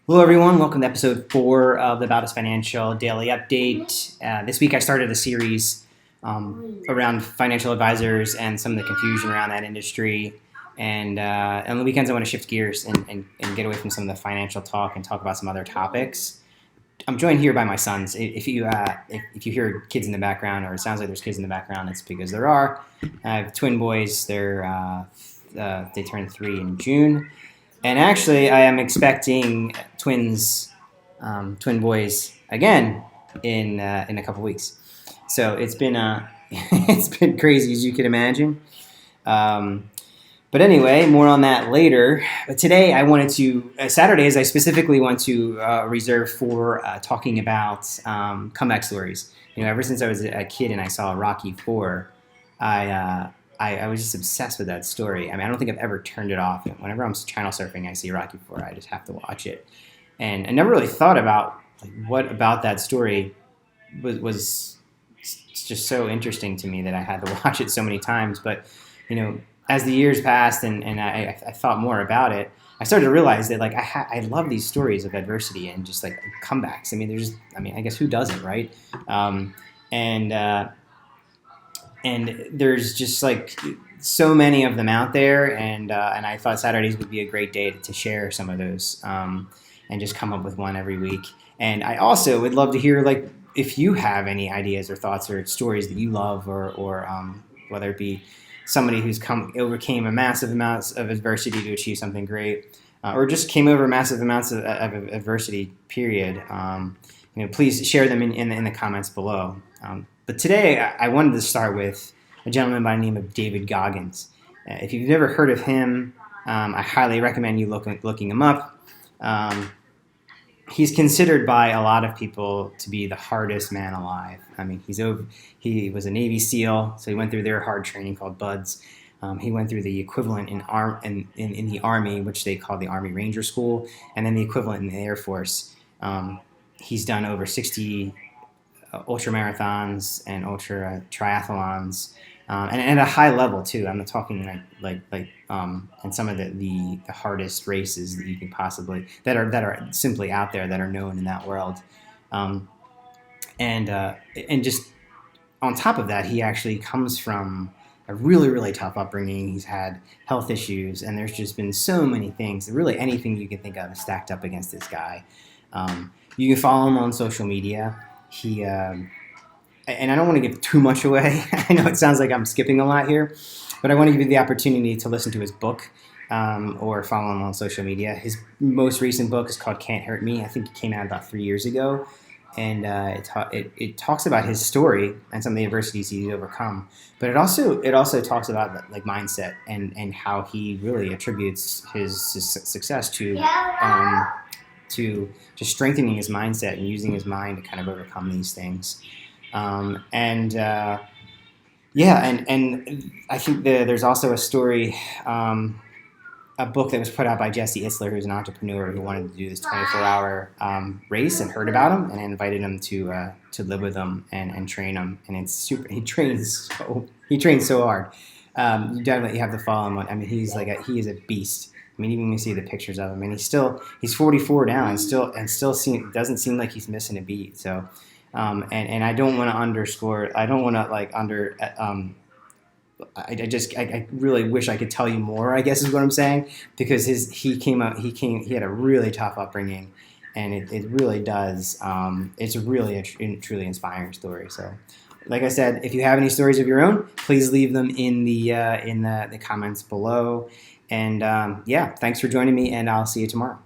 Hello, everyone. Welcome to episode 4 of the Bautis Financial Daily Update. This week I started a series around financial advisors and some of the confusion around that industry. And on the weekends, I want to shift gears and get away from some of the financial talk and talk about some other topics. I'm joined here by my sons. If you hear kids in the background, or it sounds like there's kids in the background, it's because there are. I have twin boys. They turned 3 in June. And actually, I am expecting twin boys again in a couple weeks. So it's been it's been crazy, as you can imagine. But anyway, more on that later. But today, I wanted to Saturdays. I specifically want to reserve for talking about comeback stories. Ever since I was a kid and I saw Rocky 4, I was just obsessed with that story. I mean, I don't think I've ever turned it off. Whenever I'm channel surfing, I see Rocky 4. I just have to watch it. And I never really thought about what about that story was just so interesting to me that I had to watch it so many times. But, as the years passed and I thought more about it, I started to realize that I love these stories of adversity and just comebacks. I mean, I guess who doesn't, right? And there's just so many of them out there, and I thought Saturdays would be a great day to share some of those, and just come up with one every week. And I also would love to hear if you have any ideas or thoughts or stories that you love, or whether it be somebody who's overcame a massive amounts of adversity to achieve something great, or just came over massive amounts of adversity. Period. Please share them in the comments below. But today, I wanted to start with a gentleman by the name of David Goggins. If you've never heard of him, I highly recommend you looking him up. He's considered by a lot of people to be the hardest man alive. I mean, he was a Navy SEAL, so he went through their hard training called BUDS. He went through the equivalent in the Army, which they call the Army Ranger School, and then the equivalent in the Air Force. He's done over 60 ultra marathons and ultra triathlons, and at a high level too. I'm not talking and some of the hardest races that you can possibly that are simply out there that are known in that world, and just on top of that, he actually comes from a really tough upbringing. He's had health issues, and there's just been so many things. Really, anything you can think of is stacked up against this guy. You can follow him on social media. He and I don't want to give too much away. I know it sounds like I'm skipping a lot here, but I want to give you the opportunity to listen to his book, or follow him on social media. His most recent book is called Can't Hurt Me. I think it came out about 3 years ago, and it talks about his story and some of the adversities he's overcome. But it also talks about mindset and how he really attributes his success to just strengthening his mindset and using his mind to kind of overcome these things. And I think there's also a story, a book that was put out by Jesse Itzler, who's an entrepreneur who wanted to do this 24-hour race and heard about him and invited him to live with him and train him. And it's super. He trains so hard. You definitely have to follow him. I mean, he is a beast. I mean, even when you see the pictures of him, and he's 44 now, and still doesn't seem like he's missing a beat. So, and I don't want to underscore. I don't want to I really wish I could tell you more, I guess is what I'm saying, because he had a really tough upbringing, and it really does. It's really a truly inspiring story. So, like I said, if you have any stories of your own, please leave them in the comments below. And thanks for joining me, and I'll see you tomorrow.